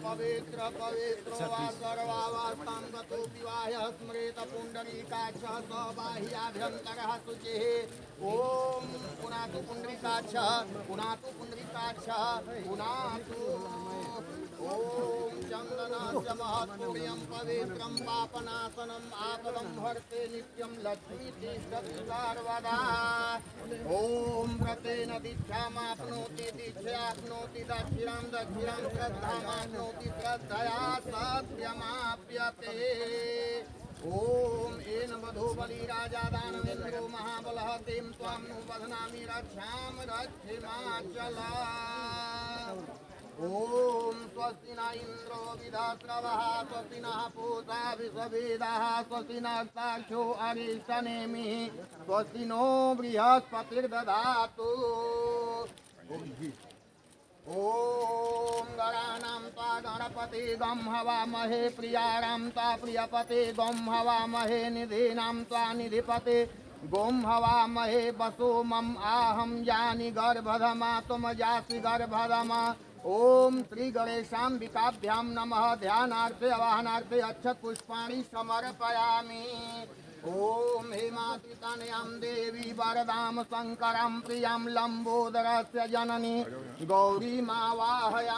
पवित्र पवित्रो वा सर्वावस्थां गतो विवाहः स्मरेत पुण्डरीकाक्षः स बाह्याभ्यन्तरः शुचिः। ॐ पुनातु पुण्डरीकाक्षः पुनातु पुण्डरीकाक्षः पुनातु। ॐ चन्दनस्य महत्पुण्यं पवित्रं पापनाशनम् आपदं हर्ते नित्यं लक्ष्मी तिष्ठति सर्वदा। ॐ व्रतेन दीक्षामाप्नोति दीक्षाप्नोति दक्षिणां दक्षिणां श्रद्धामाप्नोति श्रद्धया सत्यमाप्यते। ॐ येन वधो बली राजा दानवेन्द्रो महाबलः तें त्वां नु वदनामि रक्षां रक्षिमाचला। ॐ स्वस्ति न इन्द्रो विधास्रवः स्वस्ति नः पूषा विश्ववेदाः स्वस्ति नस्ताक्षो अरिष्टनेमिः स्वस्ति नो बृहस्पतिर्दधातु। ॐ गणानां त्वा गणपति गं हवामहे प्रियाणां त्वा प्रियपते गं हवामहे निधीनां त्वा निधिपते गों हवामहे वसो मम आहं यानि गर्भधमा तुम जासि गर्भधमा। ओम श्री गणेशाम्बिकाभ्यां नमः। ध्यानार्थे आवाहनार्थे अक्षत पुष्पाणि समर्पयामि। ओम हेमातितनयां देवी वरदां शंकरं प्रियं लंबोदरस्य जननी गौरीमावाहयाम्यहम्।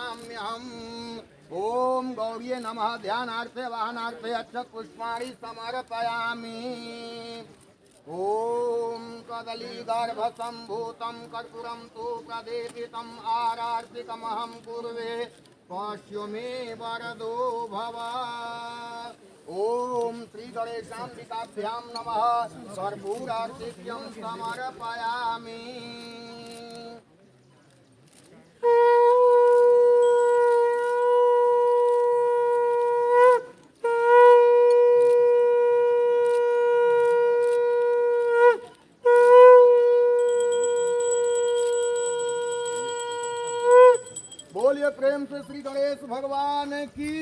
ओम गौर्ये नमः। ध्यानार्थे आवाहनार्थे अक्षत पुष्पाणि समर्पयामि। ओम कदली गर्भ संभूतं कर्पूरं तु प्रदीपितं आरार्तिकमहं कुर्वे पश्यो मे वरदो भव। ओम श्री गणेशाम्बिकाभ्यां नमः। कर्पूरार्तिक्यं समर्पयामि। बोलिए प्रेम से श्री गणेश भगवान की,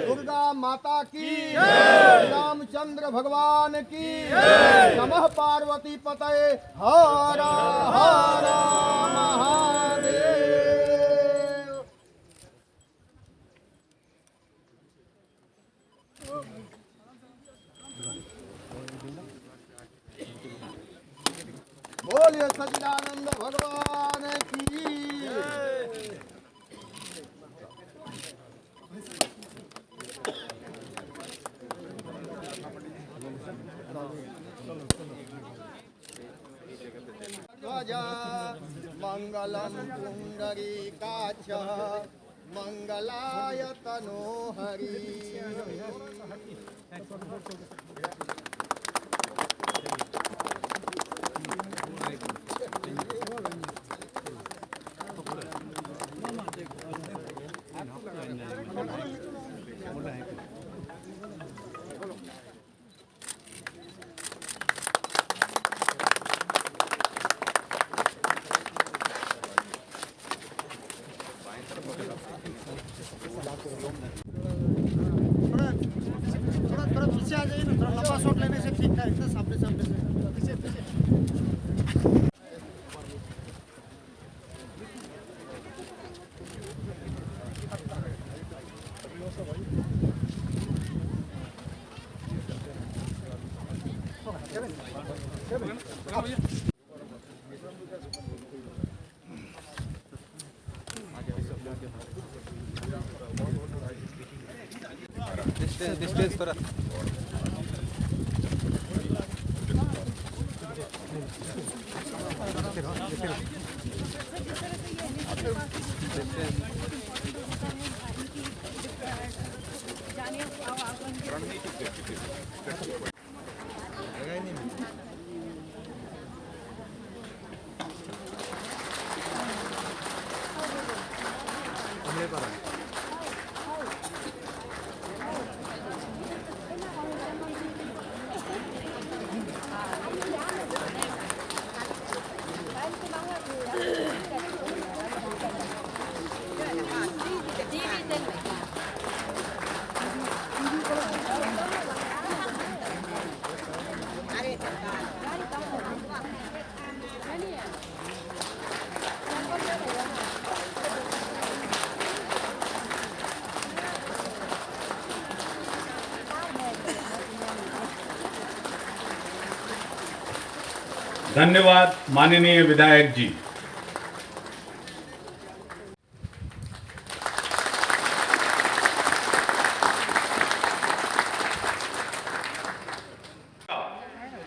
दुर्गा माता की, रामचंद्र भगवान की, नमः पार्वती पतये हर हर महादेव। बोलिए सच्चिदानंद भगवान की। मंगलम पुंडरीकाक्षः मंगलाय तनोहरि। थोड़ा पीछे आ जाइए ना, थोड़ा लंबा शॉट लेने से ठीक है। सामने सामने से पीछे पीछे। डिस्टेंस थोड़ा धन्यवाद माननीय विधायक जी।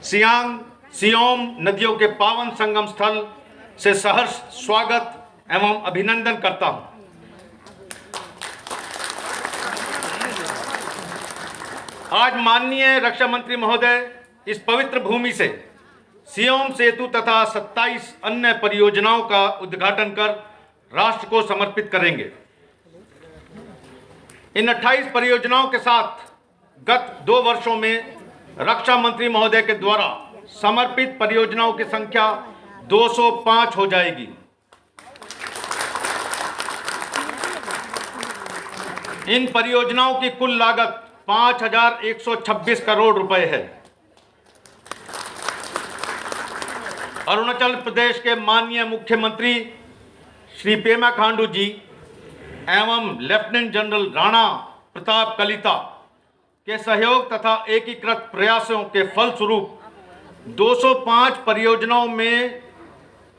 सियांग सियोम नदियों के पावन संगम स्थल से सहर्ष स्वागत एवं अभिनंदन करता हूं। आज माननीय रक्षा मंत्री महोदय इस पवित्र भूमि से सियोम सेतु तथा 27 अन्य परियोजनाओं का उद्घाटन कर राष्ट्र को समर्पित करेंगे। इन 28 परियोजनाओं के साथ गत 2 वर्षों में रक्षा मंत्री महोदय के द्वारा समर्पित परियोजनाओं की संख्या 205 हो जाएगी। इन परियोजनाओं की कुल लागत 5,126 करोड़ रुपए है। अरुणाचल प्रदेश के माननीय मुख्यमंत्री श्री पेमा खांडू जी एवं लेफ्टिनेंट जनरल राणा प्रताप कलिता के सहयोग तथा एकीकृत प्रयासों के फलस्वरूप 205 परियोजनाओं में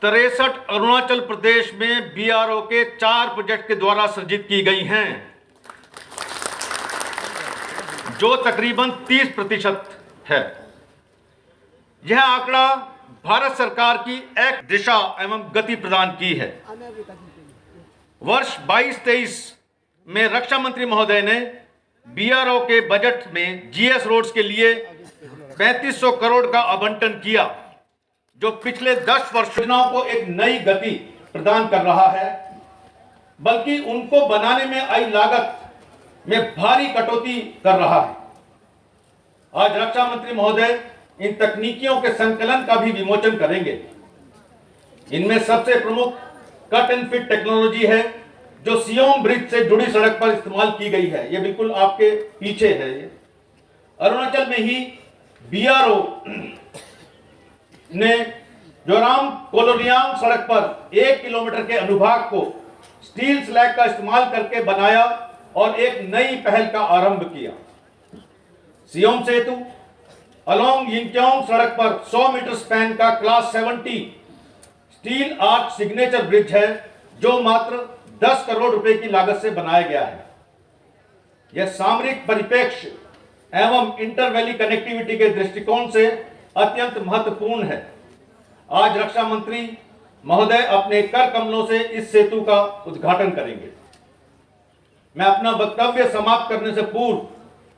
63 अरुणाचल प्रदेश में बीआरओ के 4 प्रोजेक्ट के द्वारा सृजित की गई हैं, जो तकरीबन 30% है। यह आंकड़ा भारत सरकार की एक दिशा एवं गति प्रदान की है। वर्ष 22-23 में रक्षा मंत्री महोदय ने बीआरओ के बजट में जीएस रोड्स के लिए 3500 करोड़ का आवंटन किया, जो पिछले 10 वर्षों को एक नई गति प्रदान कर रहा है, बल्कि उनको बनाने में आई लागत में भारी कटौती कर रहा है। आज रक्षा मंत्री महोदय इन तकनीकियों के संकलन का भी विमोचन करेंगे। इनमें सबसे प्रमुख कट एंड फिट टेक्नोलॉजी है, जो सियोम ब्रिज से जुड़ी सड़क पर इस्तेमाल की गई है। ये बिल्कुल आपके पीछे है। ये अरुणाचल में ही बीआरओ ने जोराम कोलोनियांग सड़क पर 1 किलोमीटर के अनुभाग को स्टील स्लैग का इस्तेमाल करके बनाया और एक नई पहल का आरंभ किया। सियोम सेतु अलोंग यिंगक्योंग सड़क पर 100 मीटर स्पैन का class 70 steel arch signature bridge है, जो मात्र 10 करोड़ रुपए की लागत से बनाया गया है। यह सामरिक परिप्रेक्ष्य एवं इंटर वैली कनेक्टिविटी के दृष्टिकोण से अत्यंत महत्वपूर्ण है। आज रक्षा मंत्री महोदय अपने कर कमलों से इस सेतु का उद्घाटन करेंगे। मैं अपना वक्तव्य समाप्त करने से पूर्व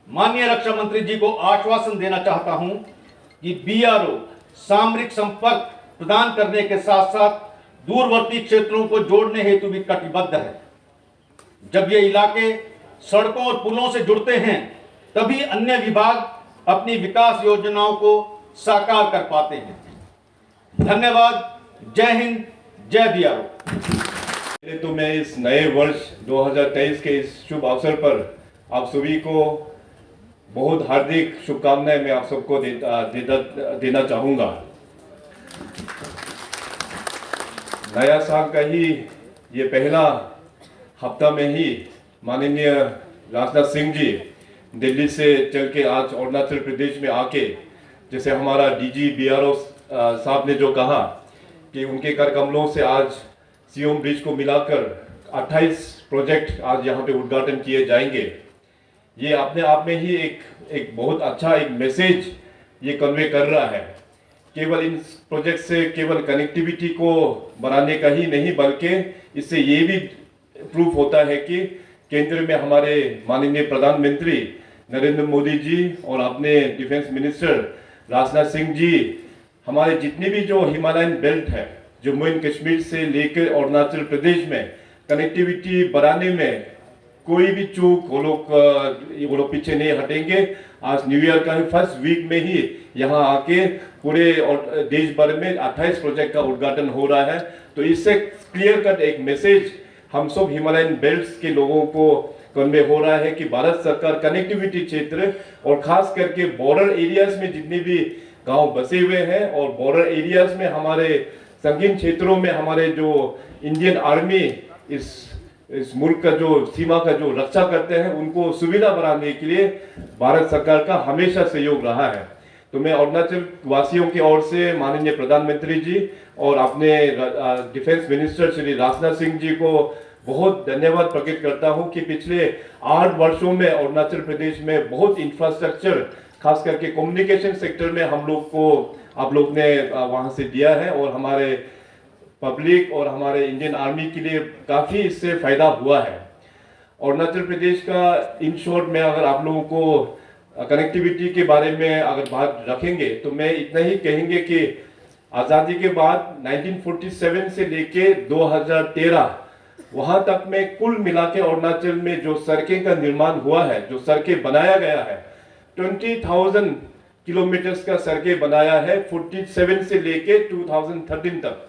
माननीय रक्षा मंत्री जी को आश्वासन देना चाहता हूं कि बीआरओ सामरिक संपर्क प्रदान करने के साथ साथ दूरवर्ती क्षेत्रों को जोड़ने हेतु भी कटिबद्ध है। जब ये इलाके सड़कों और पुलों से जुड़ते हैं, तभी अन्य विभाग अपनी विकास योजनाओं को साकार कर पाते हैं। धन्यवाद। जय हिंद, जय बीआरओ। तो मैं इस नए वर्ष 2023 के इस शुभ अवसर पर आप सभी को बहुत हार्दिक शुभकामनाएं मैं आप सबको देना चाहूँगा। नया साल का ही ये पहला हफ्ता में ही माननीय राजनाथ सिंह जी दिल्ली से चल के आज अरुणाचल प्रदेश में आके, जैसे हमारा डीजी बीआरओ साहब ने जो कहा कि उनके कर कमलों से आज सियोम ब्रिज को मिलाकर 28 प्रोजेक्ट आज यहाँ पे उद्घाटन किए जाएंगे। ये अपने आप में ही एक बहुत अच्छा एक मैसेज ये कन्वे कर रहा है। केवल इन प्रोजेक्ट से केवल कनेक्टिविटी को बढ़ाने का ही नहीं, बल्कि इससे ये भी प्रूफ होता है कि केंद्र में हमारे माननीय प्रधानमंत्री नरेंद्र मोदी जी और अपने डिफेंस मिनिस्टर राजनाथ सिंह जी हमारे जितने भी जो हिमालयन बेल्ट है, जम्मू एंड कश्मीर से लेकर अरुणाचल प्रदेश में कनेक्टिविटी बढ़ाने में कोई भी चूक वो लोग पीछे नहीं हटेंगे। आज न्यू ईयर का फर्स्ट वीक में ही यहाँ आके पूरे देश भर में 28 प्रोजेक्ट का उद्घाटन हो रहा है। तो इससे क्लियर कट एक मैसेज हम सब हिमालयन बेल्ट्स के लोगों को कन्वे हो रहा है कि भारत सरकार कनेक्टिविटी क्षेत्र और खास करके बॉर्डर एरियाज में जितने भी गांव बसे हुए हैं और बॉर्डर एरियाज में हमारे संगीन क्षेत्रों में हमारे जो इंडियन आर्मी इस मुल्क का जो सीमा का जो रक्षा करते हैं उनको सुविधा बनाने के लिए भारत सरकार का हमेशा सहयोग रहा है। तो मैं अरुणाचल वासियों की ओर से माननीय प्रधानमंत्री जी और अपने डिफेंस मिनिस्टर श्री राजनाथ सिंह जी को बहुत धन्यवाद प्रकट करता हूं कि पिछले 8 वर्षों में अरुणाचल प्रदेश में बहुत इंफ्रास्ट्रक्चर खास करके कम्युनिकेशन सेक्टर में आप लोग ने वहां से दिया है और हमारे पब्लिक और हमारे इंडियन आर्मी के लिए काफी इससे फायदा हुआ है। अरुणाचल प्रदेश का इन शॉर्ट में अगर आप लोगों को कनेक्टिविटी के बारे में अगर बात रखेंगे तो मैं इतना ही कहेंगे कि आजादी के बाद 1947 से लेके 2013 वहां तक में कुल मिला के अरुणाचल में जो सड़कें का निर्माण हुआ है, जो सड़कें बनाया गया है, 20,000 किलोमीटर का सड़कें बनाया है। 47 से लेके 2013 तक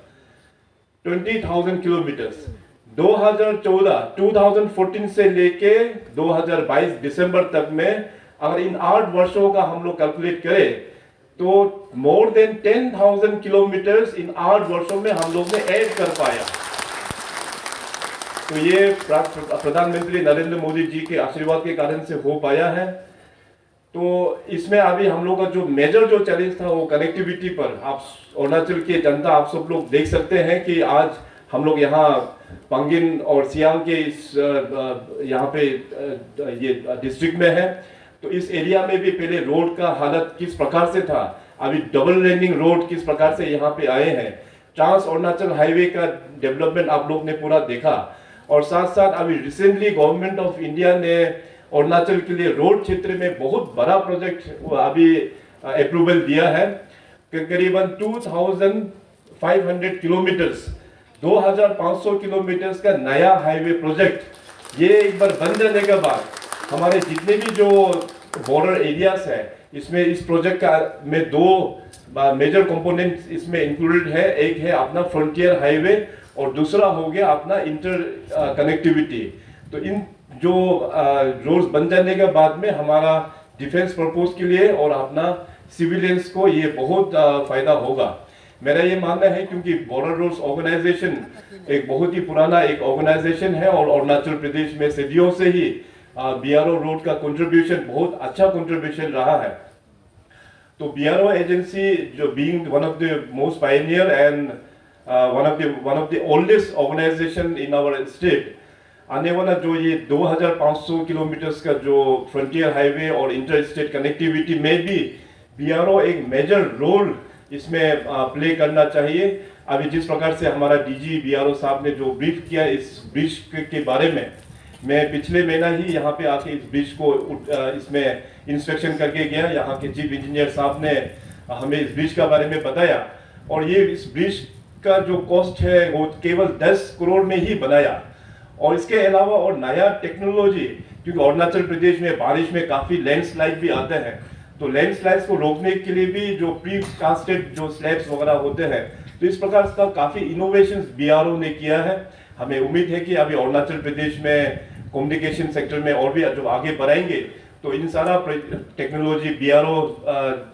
20,000 किलोमीटर। 2014 से लेके 2022 दिसंबर तक में अगर इन 8 वर्षों का हम लोग कैलकुलेट करें तो मोर देन 10,000 किलोमीटर इन 8 वर्षों में हम लोग ने ऐड कर पाया। तो ये प्रधानमंत्री नरेंद्र मोदी जी के आशीर्वाद के कारण से हो पाया है। तो इसमें अभी हम लोग का जो मेजर जो चैलेंज था वो कनेक्टिविटी पर, आप अरुणाचल की जनता आप सब लोग देख सकते हैं कि आज हम लोग यहाँ पंगिन और सियांग के इस यहाँ पे ये डिस्ट्रिक्ट में है। तो इस एरिया में भी पहले रोड का हालत किस प्रकार से था, अभी डबल लेनिंग रोड किस प्रकार से यहाँ पे आए हैं। ट्रांस अरुणाचल हाईवे का डेवलपमेंट आप लोग ने पूरा देखा और साथ साथ अभी रिसेंटली गवर्नमेंट ऑफ इंडिया ने अरुणाचल के लिए रोड क्षेत्र में बहुत बड़ा प्रोजेक्ट अभी अप्रूवल दिया है। करीबन 2,500 किलोमीटर्स 2,500 किलोमीटर का नया हाईवे प्रोजेक्ट ये एक बार बन जाने के बाद हमारे जितने भी जो बॉर्डर एरियाज है इसमें इस प्रोजेक्ट का में 2 मेजर कंपोनेंट्स इसमें इंक्लूडेड है। एक है अपना फ्रंटियर हाईवे और दूसरा हो गया अपना इंटर कनेक्टिविटी। तो इन जो रोड्स बन जाने के बाद में हमारा डिफेंस पर्पस के लिए और अपना सिविलियंस को ये बहुत फायदा होगा। मेरा ये मानना है क्योंकि बॉर्डर रोड्स ऑर्गेनाइजेशन एक बहुत ही पुराना एक ऑर्गेनाइजेशन है और अरुणाचल प्रदेश में सदियों से ही बीआरओ रोड का कंट्रीब्यूशन बहुत अच्छा कंट्रीब्यूशन रहा है। तो बीआरओ एजेंसी जो being one of the most pioneer and one of the oldest organization in our state, आने वाला जो ये 2,500 किलोमीटर का जो फ्रंटियर हाईवे और इंटर स्टेट कनेक्टिविटी में भी बीआरओ एक मेजर रोल इसमें प्ले करना चाहिए। अभी जिस प्रकार से हमारा डीजी बीआरओ साहब ने जो ब्रीफ किया इस ब्रिज के बारे में, मैं पिछले महीना ही यहाँ पे आके इस ब्रिज को इसमें इंस्पेक्शन करके गया। यहाँ के चीफ इंजीनियर साहब ने हमें इस ब्रिज के बारे में बताया और ये इस ब्रिज का जो कॉस्ट है वो केवल 10 करोड़ में ही बनाया। और इसके अलावा और नया टेक्नोलॉजी, क्योंकि अरुणाचल प्रदेश में बारिश में काफी लैंडस्लाइड भी आते हैं, तो लैंडस्लाइड्स को रोकने के लिए भी जो प्री कास्टेड जो स्लैब्स वगैरह होते हैं, तो इस प्रकार का काफी इनोवेशंस बीआरओ ने किया है। हमें उम्मीद है कि अभी अरुणाचल प्रदेश में कम्युनिकेशन सेक्टर में और भी जो आगे बढ़ाएंगे तो इन सारा टेक्नोलॉजी बीआरओ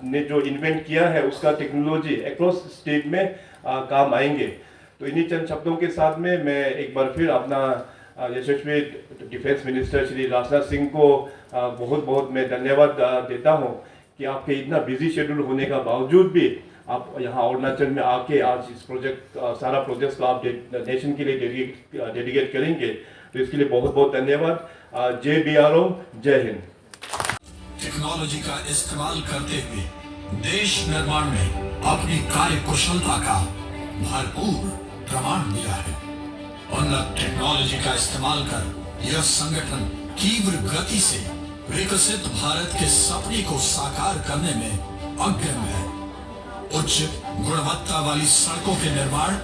ने जो इन्वेंट किया है उसका टेक्नोलॉजी अक्रॉस स्टेट में काम आएंगे। तो इन्हीं चंद शब्दों के साथ में मैं एक बार फिर अपना यशस्वी डिफेंस मिनिस्टर श्री राजनाथ सिंह को बहुत बहुत मैं धन्यवाद देता हूं कि आपके इतना बिजी शेड्यूल होने का बावजूद भी आप यहाँ अरुणाचल में आके आज इस सारा प्रोजेक्ट को आप नेशन के लिए डेडिकेट करेंगे। तो इसके लिए बहुत बहुत धन्यवाद। जय बीआरओ, जय हिंद। टेक्नोलॉजी का इस्तेमाल करते हुए देश निर्माण में अपनी कार्य कुशलता का भरपूर प्रमाण दिया है। उन्नत टेक्नोलॉजी का इस्तेमाल कर यह संगठन तीव्र गति से विकसित भारत के सपने को साकार करने में अग्रणी है। उच्च गुणवत्ता वाली सड़कों के निर्माण,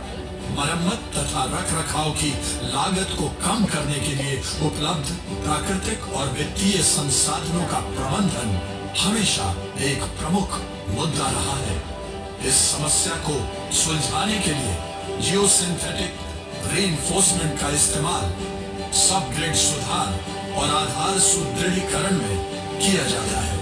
मरम्मत तथा रखरखाव की लागत को कम करने के लिए उपलब्ध प्राकृतिक और वित्तीय संसाधनों का प्रबंधन हमेशा एक प्रमुख मुद्दा रहा है। इस समस्या को सुलझाने के लिए जियो सिंथेटिक रीइंफोर्समेंट का इस्तेमाल सब ग्रिड सुधार और आधार सुदृढ़ीकरण में किया जाता है।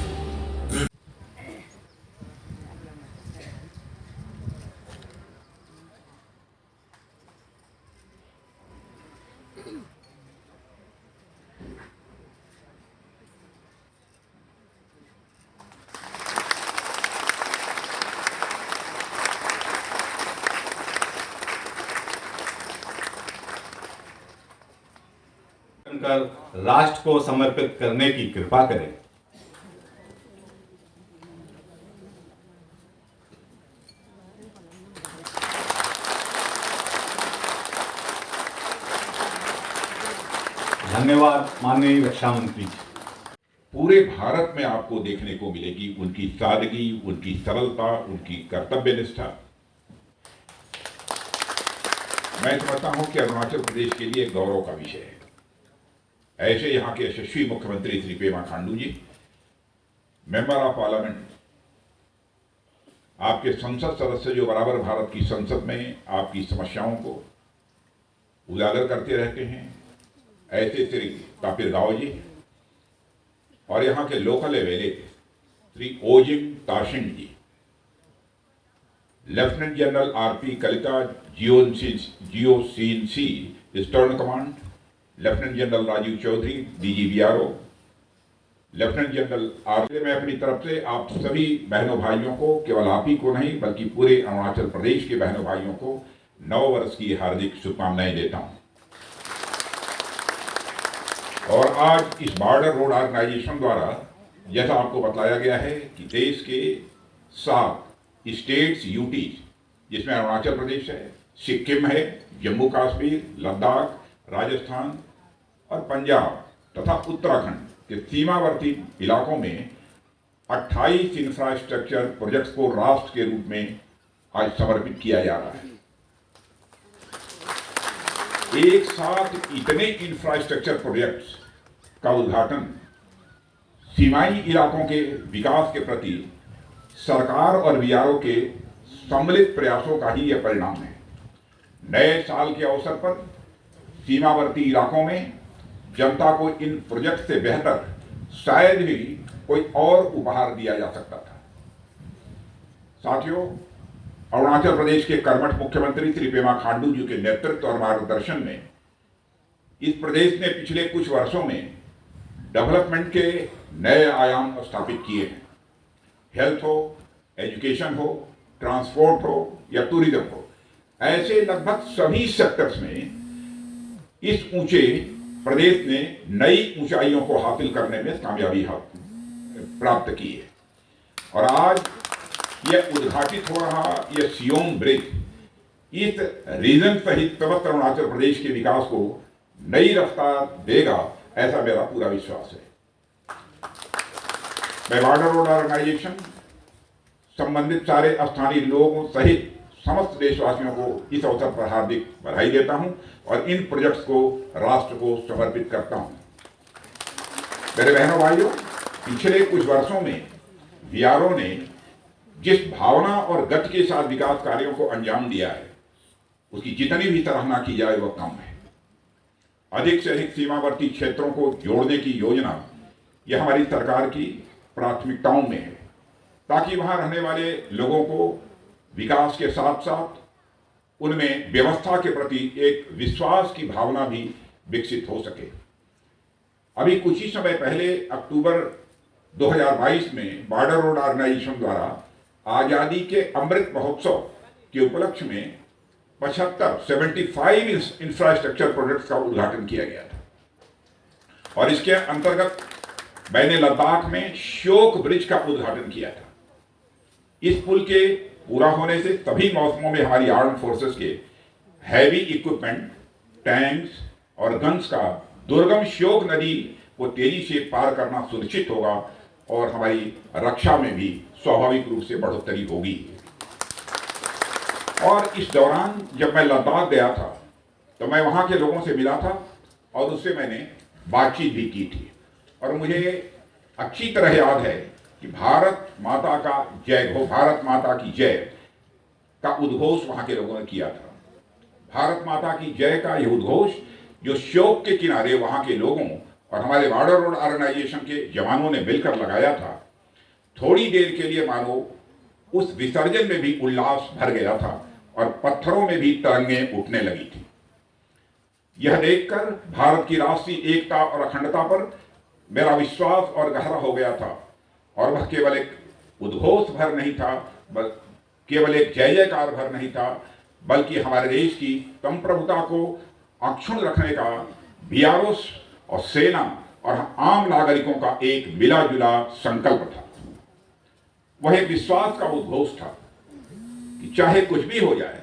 कर राष्ट्र को समर्पित करने की कृपा करें। धन्यवाद माननीय रक्षा मंत्री जी। पूरे भारत में आपको देखने को मिलेगी उनकी सादगी, उनकी सरलता, उनकी कर्तव्य निष्ठा। मैं समझता हूं कि अरुणाचल प्रदेश के लिए गौरव का विषय है। ऐसे यहाँ के यशस्वी मुख्यमंत्री श्री पेमा खांडू जी, मेंबर ऑफ पार्लियामेंट, आपके संसद सदस्य जो बराबर भारत की संसद में आपकी समस्याओं को उजागर करते रहते हैं, ऐसे श्री तापिर गाव जी, और यहाँ के local MLA Shri Ojing Tasing ji, lieutenant general RP Kalita GO C in C eastern command, lieutenant general Rajiv Chaudhary DG BRO, lieutenant general RP. मैं अपनी तरफ से आप सभी बहनों भाइयों को, केवल आप ही को नहीं बल्कि पूरे अरुणाचल प्रदेश के बहनों भाइयों को नव वर्ष की हार्दिक शुभकामनाएं देता हूं। और आज इस बॉर्डर रोड ऑर्गेनाइजेशन द्वारा जैसा आपको बताया गया है कि देश के 7 स्टेट्स यूटीज, जिसमें अरुणाचल प्रदेश है, सिक्किम है, जम्मू कश्मीर, लद्दाख, राजस्थान और पंजाब तथा उत्तराखंड के सीमावर्ती इलाकों में 28 इंफ्रास्ट्रक्चर प्रोजेक्ट्स को राष्ट्र के रूप में आज समर्पित किया जा रहा है। एक साथ इतने इंफ्रास्ट्रक्चर प्रोजेक्ट्स का उद्घाटन सीमाई इलाकों के विकास के प्रति सरकार और बीआरओ के सम्मिलित प्रयासों का ही यह परिणाम है। नए साल के अवसर पर सीमावर्ती इलाकों में जनता को इन प्रोजेक्ट से बेहतर शायद ही कोई और उपहार दिया जा सकता था। साथियों, अरुणाचल प्रदेश के कर्मठ मुख्यमंत्री श्री पेमा खांडू जी के नेतृत्व और मार्गदर्शन में इस प्रदेश ने पिछले कुछ वर्षों में डेवलपमेंट के नए आयाम स्थापित किए हैं। हेल्थ हो, एजुकेशन हो, ट्रांसपोर्ट हो या टूरिज्म हो, ऐसे लगभग सभी सेक्टर्स में इस ऊंचे प्रदेश ने नई ऊंचाइयों को हासिल करने में कामयाबी प्राप्त की है। और आज यह उद्घाटित हो रहा यह सियोंग ब्रिज इस रीजन सहित पवित्र अरुणाचल प्रदेश के विकास को नई रफ्तार देगा, ऐसा मेरा पूरा विश्वास है। मैं बॉर्डर रोड ऑर्गेनाइजेशन, संबंधित सारे स्थानीय लोगों सहित समस्त देशवासियों को इस अवसर पर हार्दिक बधाई देता हूं और इन प्रोजेक्ट्स को राष्ट्र को समर्पित करता हूं। मेरे बहनों भाइयों, पिछले कुछ वर्षों में बीआरओ ने जिस भावना और गति के साथ विकास कार्यों को अंजाम दिया है, उसकी जितनी भी सराहना की जाए वह कम है। अधिक से अधिक सीमावर्ती क्षेत्रों को जोड़ने की योजना यह हमारी सरकार की प्राथमिकताओं में है, ताकि वहां रहने वाले लोगों को विकास के साथ साथ उनमें व्यवस्था के प्रति एक विश्वास की भावना भी विकसित हो सके। अभी कुछ ही समय पहले अक्टूबर 2022 में बॉर्डर रोड ऑर्गेनाइजेशन द्वारा आजादी के अमृत महोत्सव के उपलक्ष्य में 75 इंफ्रास्ट्रक्चर प्रोजेक्ट्स का उद्घाटन किया गया था और इसके अंतर्गत मैंने लद्दाख में श्योक ब्रिज का उद्घाटन किया था। इस पुल के पूरा होने से सभी मौसमों में हमारी आर्म फोर्सेस के हैवी इक्विपमेंट, टैंक्स और गन्स का दुर्गम श्योक नदी को तेजी से पार करना सुनिश्चित होगा और हमारी रक्षा में भी स्वाभाविक रूप से बढ़ोतरी होगी। और इस दौरान जब मैं लद्दाख गया था तो मैं वहां के लोगों से मिला था और उससे मैंने बातचीत भी की थी और मुझे अच्छी तरह याद है कि भारत माता का जय हो, भारत माता की जय का उद्घोष वहां के लोगों ने किया था। भारत माता की जय का यह उद्घोष जो श्योक के किनारे वहां के लोगों और हमारे बॉर्डर रोड ऑर्गेनाइजेशन के जवानों ने मिलकर लगाया था, थोड़ी देर के लिए मानो उस विसर्जन में भी उल्लास भर गया था और पत्थरों में भी तरंगें उठने लगी थी। यह देखकर भारत की राष्ट्रीय एकता और अखंडता पर मेरा विश्वास और गहरा हो गया था और वह केवल एक उद्घोष भर नहीं था, केवल एक जय जयकार भर नहीं था, बल्कि हमारे देश की संप्रभुता को अक्षुण्ण रखने का बीआरओ और सेना और आम नागरिकों का एक मिला जुला संकल्प था। वह एक विश्वास का उद्घोष था कि चाहे कुछ भी हो जाए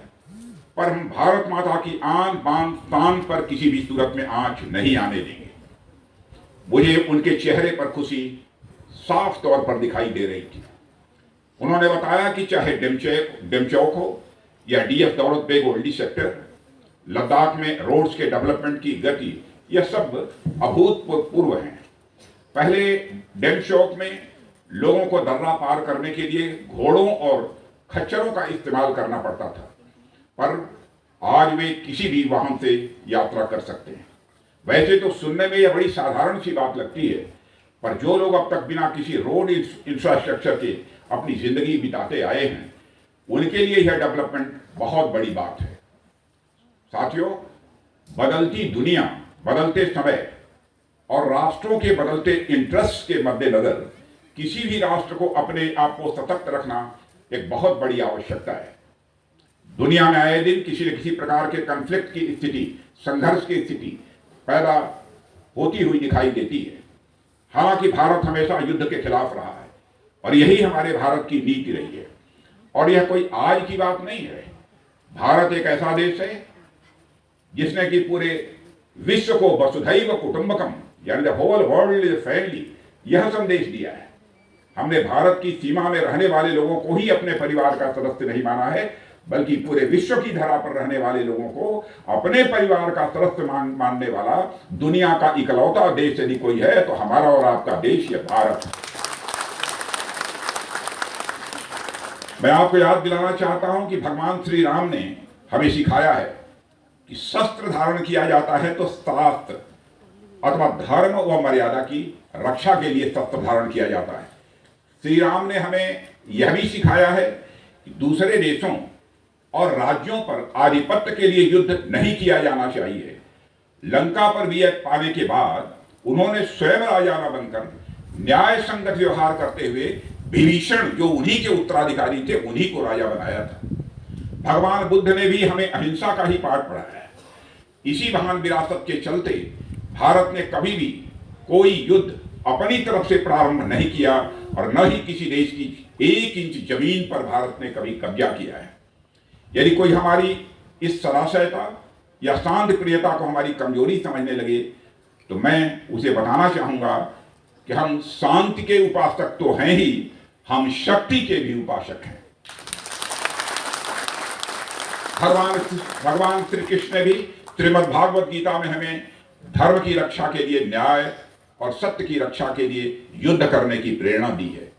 पर हम भारत माता की आन बान शान पर किसी भी सूरत में आंच नहीं आने देंगे। मुझे उनके चेहरे पर खुशी साफ तौर पर दिखाई दे रही थी। उन्होंने बताया कि चाहे डेमचौक हो या डीएफ दौलत बेग ओल्डी सेक्टर, लद्दाख में रोड्स के डेवलपमेंट की गति, यह सब अभूतपूर्व हैं। पहले डेमचौक में लोगों को दर्रा पार करने के लिए घोड़ों और खच्चरों का इस्तेमाल करना पड़ता था, पर आज वे किसी भी वाहन से यात्रा कर सकते हैं। वैसे तो सुनने में यह बड़ी साधारण सी बात लगती है, पर जो लोग अब तक बिना किसी रोड इंफ्रास्ट्रक्चर के अपनी जिंदगी बिताते आए हैं, उनके लिए यह डेवलपमेंट बहुत बड़ी बात है। साथियों, बदलती दुनिया, बदलते समय और राष्ट्रों के बदलते इंटरेस्ट के मद्देनजर किसी भी राष्ट्र को अपने आप को सतर्क रखना एक बहुत बड़ी आवश्यकता है। दुनिया में आए दिन किसी न किसी प्रकार के कॉन्फ्लिक्ट की स्थिति, संघर्ष की स्थिति पैदा होती हुई दिखाई देती है। हालांकि भारत हमेशा युद्ध के खिलाफ रहा है और यही हमारे भारत की नीति रही है। और यह कोई आज की बात नहीं है। भारत एक ऐसा देश है जिसने कि पूरे विश्व को वसुधैव कुटुंबकम यानी the whole world is family यह संदेश दिया है। हमने भारत की सीमा में रहने वाले लोगों को ही अपने परिवार का सदस्य नहीं माना है, बल्कि पूरे विश्व की धरा पर रहने वाले लोगों को अपने परिवार का सदस्य मानने वाला दुनिया का इकलौता देश यदि कोई है तो हमारा और आपका देश यह भारत है। मैं आपको याद दिलाना चाहता हूं कि भगवान श्री राम ने हमें सिखाया है कि शस्त्र धारण किया जाता है तो शास्त्र अथवा धर्म व मर्यादा की रक्षा के लिए शस्त्र धारण किया जाता है। श्री राम ने हमें यह भी सिखाया है कि दूसरे देशों और राज्यों पर आधिपत्य के लिए युद्ध नहीं किया जाना चाहिए। लंका पर विजय पाने के बाद उन्होंने स्वयं राजा न बनकर न्याय संगत व्यवहार करते हुए विभीषण जो उन्हीं के उत्तराधिकारी थे उन्हीं को राजा बनाया था। भगवान बुद्ध ने भी हमें अहिंसा का ही पाठ पढ़ाया है। इसी महान विरासत के चलते भारत ने कभी भी कोई युद्ध अपनी तरफ से प्रारंभ नहीं किया और न ही किसी देश की 1 इंच जमीन पर भारत ने कभी कब्जा किया है। यदि कोई हमारी इस सदाशयता या शांत प्रियता को हमारी कमजोरी समझने लगे तो मैं उसे बताना चाहूंगा कि हम शांति के उपासक तो हैं ही, हम शक्ति के भी उपासक हैं। भगवान श्री कृष्ण ने भी श्रीमद् भागवत गीता में हमें धर्म की रक्षा के लिए, न्याय और सत्य की रक्षा के लिए युद्ध करने की प्रेरणा दी है।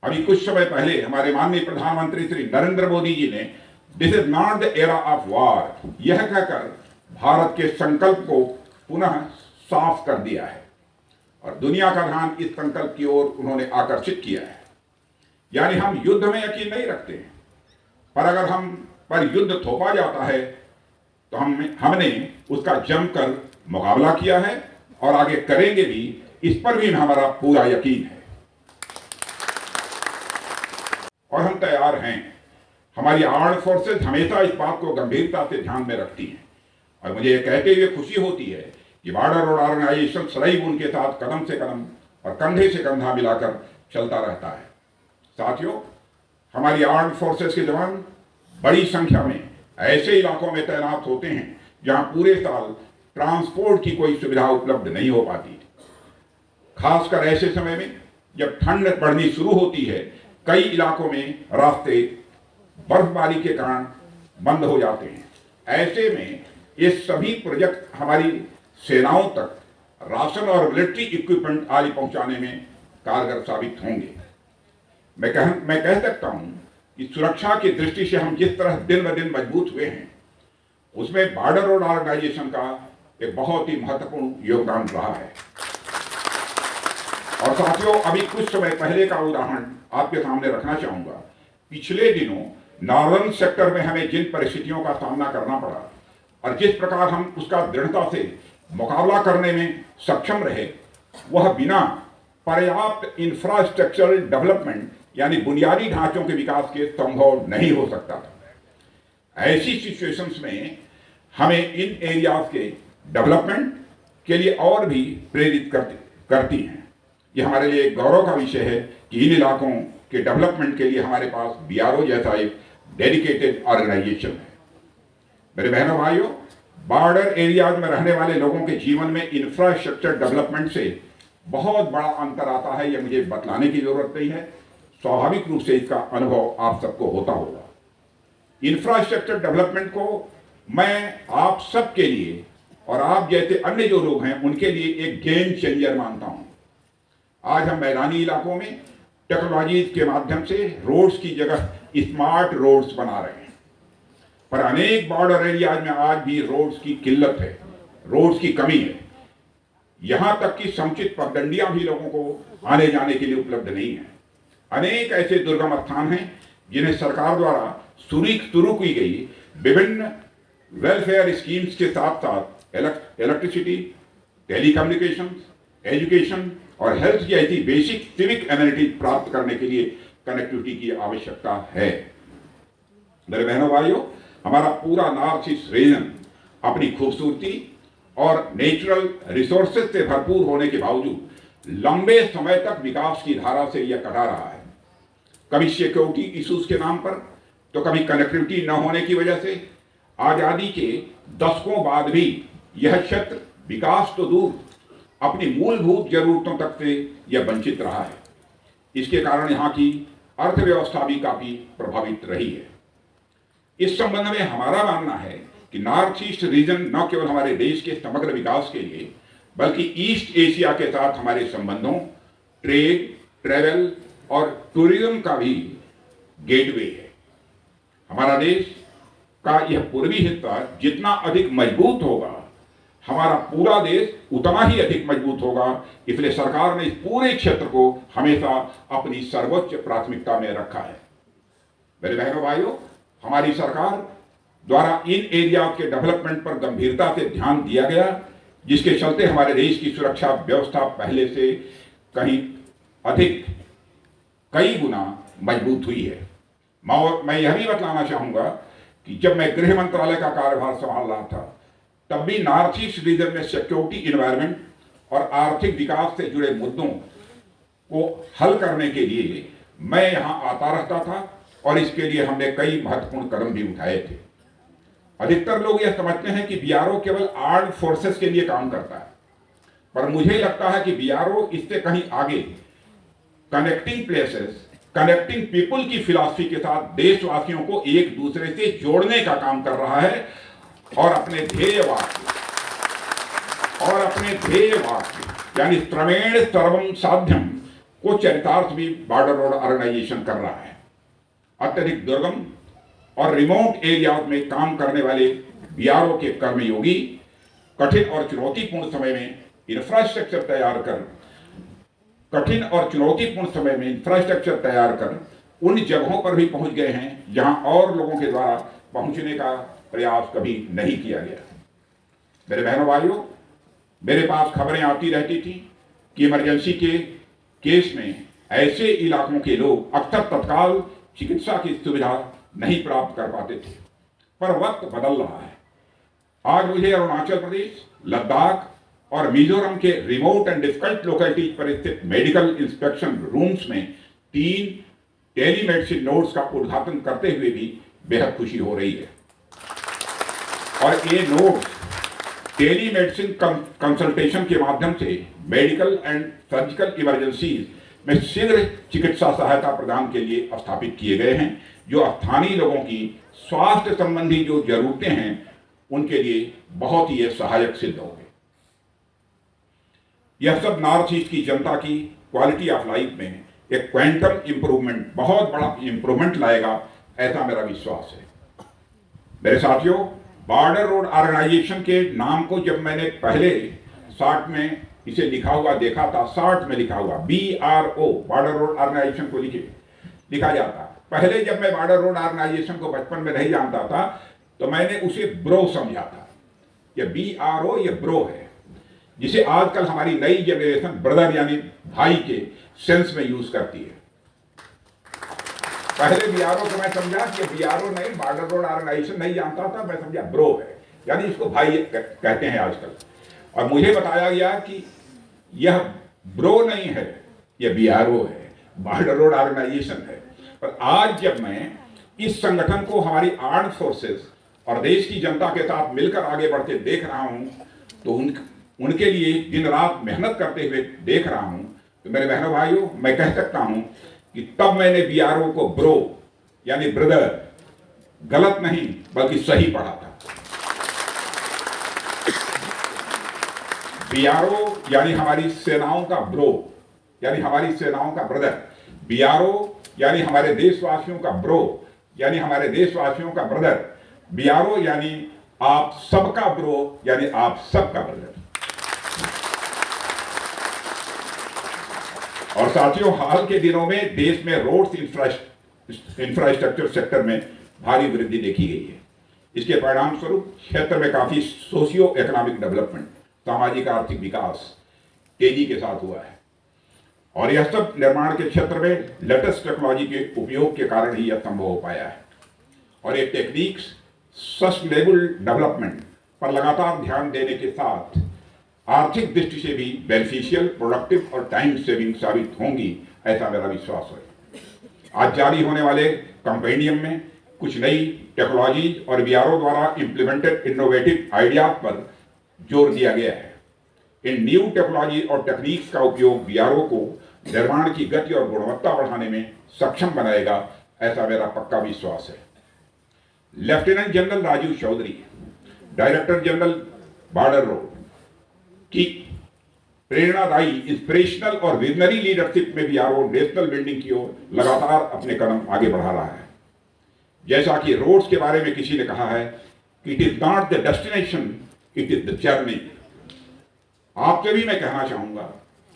अभी कुछ समय पहले हमारे माननीय प्रधानमंत्री श्री नरेंद्र मोदी जी ने this is not the era of war यह कहकर भारत के संकल्प को पुनः साफ कर दिया है और दुनिया का ध्यान इस संकल्प की ओर उन्होंने आकर्षित किया है। यानी हम युद्ध में यकीन नहीं रखते हैं, पर अगर हम पर युद्ध थोपा जाता है तो हमने उसका जमकर मुकाबला किया है और आगे करेंगे भी, इस पर भी हमारा पूरा यकीन है और हम तैयार हैं। हमारी आर्म्ड फोर्सेस हमेशा इस बात को गंभीरता से ध्यान में रखती हैं और मुझे यह कहते हुए खुशी होती है कि बॉर्डर रोड ऑर्गेनाइजेशन सदैव उनके साथ कदम से कदम और कंधे से कंधा मिलाकर चलता रहता है। साथियों, हमारी आर्म्ड फोर्सेस के जवान बड़ी संख्या में ऐसे इलाकों में तैनात होते हैं जहां पूरे साल ट्रांसपोर्ट की कोई सुविधा उपलब्ध नहीं हो पाती। खासकर ऐसे समय में जब ठंड बढ़नी शुरू होती है, कई इलाकों में रास्ते बर्फबारी के कारण बंद हो जाते हैं। ऐसे में ये सभी प्रोजेक्ट हमारी सेनाओं तक राशन और मिलिट्री इक्विपमेंट आदि पहुंचाने में कारगर साबित होंगे। मैं कह सकता हूं कि सुरक्षा की दृष्टि से हम जिस तरह दिन ब दिन मजबूत हुए हैं, उसमें बॉर्डर रोड ऑर्गेनाइजेशन का एक बहुत ही महत्वपूर्ण योगदान रहा है। और साथियों, अभी कुछ समय पहले का उदाहरण आपके सामने रखना चाहूंगा। पिछले दिनों नॉर्दर्न सेक्टर में हमें जिन परिस्थितियों का सामना करना पड़ा और जिस प्रकार हम उसका दृढ़ता से मुकाबला करने में सक्षम रहे, वह बिना पर्याप्त इंफ्रास्ट्रक्चरल डेवलपमेंट यानी बुनियादी ढांचों के विकास के संभव नहीं हो सकता था। ऐसी सिचुएशंस में हमें इन एरियाज के डेवलपमेंट के लिए और भी प्रेरित करती हैं। यह हमारे लिए गौरव का विषय है कि इन इलाकों के डेवलपमेंट के लिए हमारे पास बीआरओ जैसा एक डेडिकेटेड ऑर्गेनाइजेशन है। मेरे बहनों भाइयों, बॉर्डर एरियाज में रहने वाले लोगों के जीवन में इंफ्रास्ट्रक्चर डेवलपमेंट से बहुत बड़ा अंतर आता है, यह मुझे बतलाने की जरूरत नहीं है। स्वाभाविक रूप से इसका अनुभव आप सबको होता होगा। इंफ्रास्ट्रक्चर डेवलपमेंट को मैं आप सबके लिए और आप जैसे अन्य जो लोग हैं उनके लिए एक गेम चेंजर मानता हूं। आज हम मैदानी इलाकों में टेक्नोलॉजी के माध्यम से रोड्स की जगह स्मार्ट रोड्स बना रहे हैं, पर अनेक बॉर्डर एरियाज में आज भी रोड्स की किल्लत है, रोड्स की कमी है। यहां तक कि समुचित पगडंडियां भी लोगों को आने जाने के लिए उपलब्ध नहीं है। अनेक ऐसे दुर्गम स्थान हैं जिन्हें सरकार द्वारा शुरू की गई विभिन्न वेलफेयर स्कीम्स के साथ साथ इलेक्ट्रिसिटी, टेलीकम्युनिकेशन, एजुकेशन और हेल्थ जैसी बेसिक सिविक एमिनिटीज प्राप्त करने के लिए कनेक्टिविटी की आवश्यकता है। मेरे बहनों भाइयों, हमारा पूरा नॉर्थ ईस्ट रीजन अपनी खूबसूरती और नेचुरल रिसोर्सेज से भरपूर होने के बावजूद लंबे समय तक विकास की धारा से यह कटा रहा है। कभी सिक्योरिटी इश्यूज के नाम पर, तो कभी कनेक्टिविटी न होने की वजह से आजादी के दशकों बाद भी यह क्षेत्र विकास तो दूर अपनी मूलभूत जरूरतों तक से यह वंचित रहा है। इसके कारण यहाँ की अर्थव्यवस्था भी काफी प्रभावित रही है। इस संबंध में हमारा मानना है कि नॉर्थ ईस्ट रीजन न केवल हमारे देश के समग्र विकास के लिए बल्कि ईस्ट एशिया के साथ हमारे संबंधों, ट्रेड, ट्रेवल और टूरिज्म का भी गेटवे है। हमारा देश का यह पूर्वी हिस्सा जितना अधिक मजबूत होगा, हमारा पूरा देश उतना ही अधिक मजबूत होगा। इसलिए सरकार ने इस पूरे क्षेत्र को हमेशा अपनी सर्वोच्च प्राथमिकता में रखा है। मेरे बहनों भाइयों, हमारी सरकार द्वारा इन एरिया के डेवलपमेंट पर गंभीरता से ध्यान दिया गया, जिसके चलते हमारे देश की सुरक्षा व्यवस्था पहले से कहीं अधिक कई गुना मजबूत हुई है। मैं यह भी बतलाना चाहूंगा कि जब मैं गृह मंत्रालय का कार्यभार संभाल रहा था, तब भी नॉर्थ ईस्ट रीजन में सिक्योरिटी एनवायरनमेंट और आर्थिक विकास से जुड़े मुद्दों को हल करने के लिए मैं यहां आता रहता था और इसके लिए हमने कई महत्वपूर्ण कदम भी उठाए थे। अधिकतर लोग यह समझते हैं कि बीआरओ केवल आर्म्ड फोर्सेस के लिए काम करता है, पर मुझे लगता है कि बीआरओ इससे कहीं आगे कनेक्टिंग प्लेसेस, कनेक्टिंग पीपल की फिलॉसफी के साथ देशवासियों को एक दूसरे से जोड़ने का काम कर रहा है और अपने ध्येय वाक्य यानी त्रमेण सर्वम साध्यम को चरितार्थ भी बॉर्डर रोड ऑर्गेनाइजेशन कर रहा है। अत्यधिक दुर्गम और रिमोट एरिया में काम करने वाले बीआरओ के कर्मयोगी कठिन और चुनौतीपूर्ण समय में इंफ्रास्ट्रक्चर तैयार कर उन जगहों पर भी पहुंच गए हैं जहां और लोगों के द्वारा पहुंचने का प्रयास कभी नहीं किया गया। मेरे बहनों भाइयों, मेरे पास खबरें आती रहती थी कि इमरजेंसी के केस में ऐसे इलाकों के लोग अक्सर तत्काल चिकित्सा की सुविधा नहीं प्राप्त कर पाते थे, पर वक्त बदल रहा है। आज मुझे अरुणाचल प्रदेश, लद्दाख और मिजोरम के रिमोट एंड डिफिकल्ट लोकेलिटीज पर स्थित मेडिकल इंस्पेक्शन रूम्स में 3 टेलीमेडिसिन नोड्स का उद्घाटन करते हुए भी बेहद खुशी हो रही है। और ये नोड्स टेलीमेडिसिन कंसल्टेशन के माध्यम से मेडिकल एंड सर्जिकल इमरजेंसीज में शीघ्र चिकित्सा सहायता प्रदान के लिए स्थापित किए गए हैं, जो स्थानीय लोगों की स्वास्थ्य संबंधी जो जरूरतें हैं उनके लिए बहुत ही सहायक सिद्ध होंगे। यह सब नॉर्थ ईस्ट की जनता की क्वालिटी ऑफ लाइफ में एक क्वांटम इंप्रूवमेंट, बहुत बड़ा इंप्रूवमेंट लाएगा, ऐसा मेरा विश्वास है। मेरे साथियों, बॉर्डर रोड ऑर्गेनाइजेशन के नाम को जब मैंने पहले शॉर्ट में इसे लिखा हुआ देखा था, शॉर्ट में लिखा हुआ BRO, बॉर्डर रोड ऑर्गेनाइजेशन को लिखा जाता। पहले जब मैं बॉर्डर रोड ऑर्गेनाइजेशन को बचपन में नहीं जानता था तो मैंने उसे ब्रो समझा था। ये BRO ये ब्रो है, जिसे आजकल हमारी नई जनरेशन ब्रदर यानी भाई के सेंस में यूज करती है। पहले BRO को मैं समझा कि BRO नहीं, बॉर्डर रोड ऑर्गेनाइजेशन नहीं जानता था, मैं समझा ब्रो है, यानी इसको भाई कहते हैं आजकल। और मुझे बताया गया कि यह ब्रो नहीं है, यह BRO है, बॉर्डर रोड ऑर्गेनाइजेशन है। पर आज जब मैं इस संगठन को हमारी आर्म्ड फोर्सेस और देश की जनता के साथ मिलकर आगे बढ़ते देख रहा हूं तो उनके लिए दिन रात मेहनत करते हुए देख रहा हूं, तो मेरे बहनों भाइयों, मैं कह सकता हूं कि तब मैंने BRO को ब्रो यानी ब्रदर गलत नहीं बल्कि सही पढ़ा था। BRO यानी हमारी सेनाओं का ब्रो, यानी हमारी सेनाओं का ब्रदर। BRO यानी हमारे देशवासियों का ब्रो, यानी हमारे देशवासियों का ब्रदर। BRO यानी आप सबका ब्रो, यानी आप सबका ब्रदर। और साथियों, हाल के दिनों में देश में रोड्स इंफ्रास्ट्रक्चर सेक्टर में भारी वृद्धि देखी गई है। इसके परिणाम स्वरूप क्षेत्र में काफी सोशियो इकोनॉमिक डेवलपमेंट, सामाजिक आर्थिक विकास तेजी के साथ हुआ है। और यह सब निर्माण के क्षेत्र में लेटेस्ट टेक्नोलॉजी के उपयोग के कारण ही यह संभव हो पाया है। और ये टेक्निक्स सस्टेनेबल डेवलपमेंट पर लगातार ध्यान देने के साथ आर्थिक दृष्टि से भी बेनिफिशियल, प्रोडक्टिव और टाइम सेविंग साबित होंगी, ऐसा मेरा विश्वास है। आज जारी होने वाले कंपेंडियम में कुछ नई टेक्नोलॉजी और BRO द्वारा इंप्लीमेंटेड इनोवेटिव आइडियाज पर जोर दिया गया है। इन न्यू टेक्नोलॉजी और टेक्निक्स का उपयोग BRO को निर्माण की गति और गुणवत्ता बढ़ाने में सक्षम बनाएगा, ऐसा मेरा पक्का विश्वास है। Lieutenant general Rajiv Chaudhary, director general border road की प्रेरणादायी, इंस्पिरेशनल और विजनरी लीडरशिप में BRO नेशनल बिल्डिंग की ओर लगातार अपने कदम आगे बढ़ा रहा है। जैसा कि रोड्स के बारे में किसी ने कहा है कि it is not the destination, it is the journey. आपसे भी मैं कहना चाहूंगा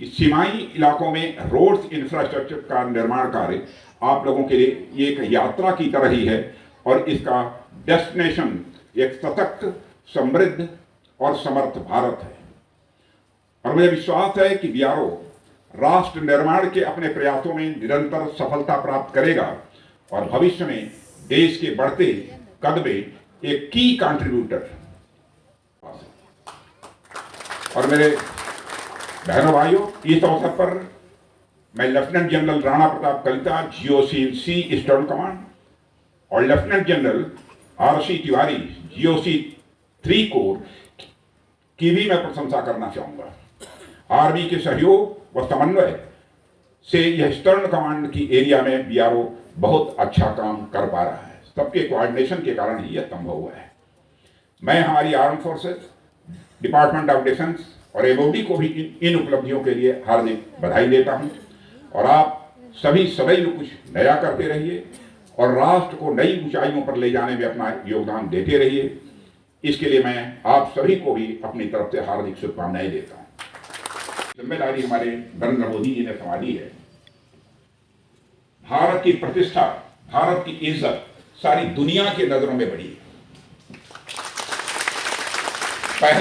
कि सीमाई इलाकों में रोड्स इंफ्रास्ट्रक्चर का निर्माण कार्य आप लोगों के लिए एक यात्रा की तरह ही है और इसका डेस्टिनेशन एक सशक्त, समृद्ध और समर्थ भारत है। और मुझे विश्वास है कि BRO राष्ट्र निर्माण के अपने प्रयासों में निरंतर सफलता प्राप्त करेगा और भविष्य में देश के बढ़ते कद में एक की कंट्रीब्यूटर। और मेरे बहनों भाइयों, इस अवसर पर मैं lieutenant general Rana Pratap Kalita, GOC eastern command, और lieutenant general RC Tiwari, GOC 3 corps की भी मैं प्रशंसा करना चाहूंगा। आर्मी के सहयोग व समन्वय से यह ईस्टर्न कमांड की एरिया में BRO बहुत अच्छा काम कर पा रहा है। सबके कोऑर्डिनेशन के कारण ही यह संभव हुआ है। मैं हमारी arm forces, department of defence और MOD को भी इन उपलब्धियों के लिए हार्दिक बधाई देता हूं। और आप सभी सदैव कुछ नया करते रहिए और राष्ट्र को नई ऊंचाइयों पर ले जाने में अपना योगदान देते रहिए। इसके लिए मैं आप सभी को भी अपनी तरफ से हार्दिक शुभकामनाएं देता हूं। जिम्मेदारी हमारे नरेंद्र मोदी जी ने संभाली है। भारत की प्रतिष्ठा, भारत की इज्जत सारी दुनिया की नजरों में बढ़ी है।